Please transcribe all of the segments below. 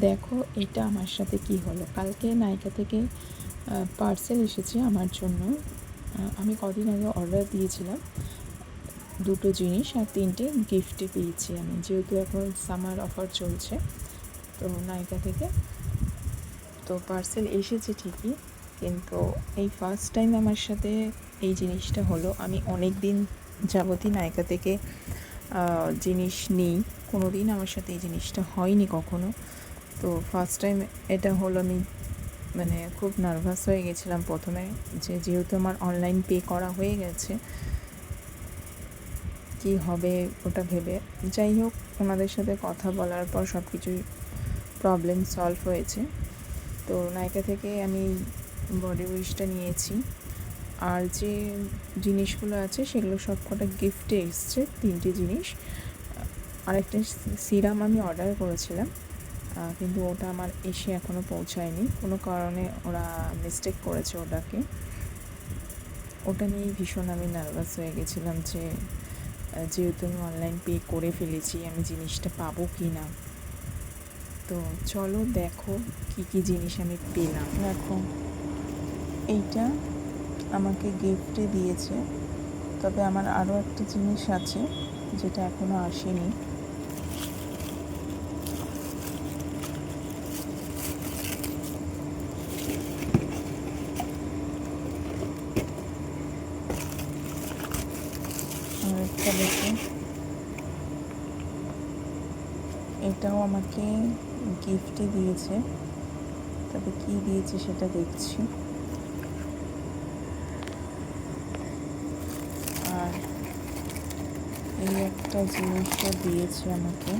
দেখো এটা আমার সাথে কি হলো। কালকে নাইকা থেকে পার্সেল এসেছে আমার জন্য। আমি কদিন আগে অর্ডার দিয়েছিলাম 2টো জিনিস আর 3টে গিফটে পেয়েছি আমি, যেহেতু এখন সামার অফার চলছে। তো নাইকা থেকে তো পার্সেল এসেছে ঠিকই, কিন্তু এই ফার্স্ট টাইম আমার সাথে এই জিনিসটা হলো। আমি অনেক দিন যাবতই নাইকা থেকে জিনিস নিই, কোনো দিন আমার সাথে এই জিনিসটা হয়নি কখনো। তো ফার্স্ট টাইম এটা হলো। আমি খুব নার্ভাস হয়ে গেছিলাম প্রথমে, যেহেতু আমার অনলাইন পে করা হয়ে গেছে, কি হবে ওটা ভেবে। যাই হোক, ওনাদের সাথে কথা বলার পর সব কিছুই প্রবলেম সলভ হয়েছে। তো নাইকা থেকে আমি বডি ওয়াশটা নিয়েছি, আর যে জিনিসগুলো আছে সেগুলো সব কটা গিফটে এসছে, 3টে জিনিস। আরেকটা সিরাম আমি অর্ডার করেছিলাম, কিন্তু ওটা আমার এসে এখনও পৌঁছায়নি। কোনো কারণে ওরা মিস্টেক করেছে ওটাকে। ওটা নিয়েই ভীষণ আমি নার্ভাস হয়ে গেছিলাম যে যেহেতু আমি অনলাইন পে করে ফেলেছি, আমি জিনিসটা পাবো কি না। তো চলো দেখো কি কি জিনিস আমি পেলাম। দেখো, এইটা আমাকে গিফটে দিয়েছে, তবে আমার আরও একটা জিনিস আছে যেটা এখনও আসেনি। আরেকটা দেখো, এটাও আমাকে গিফটে দিয়েছে, তবে কি দিয়েছে সেটা দেখছি। আর এই একটা জিনিসটা দিয়েছে আমাকে,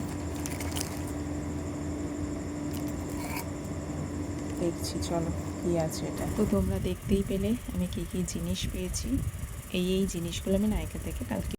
দেখছি চলো কি আছে এটা। তো তোমরা দেখতেই পেলে আমি কি কি জিনিস পেয়েছি। এই জিনিসগুলো আমি নাইকা থেকে কালকে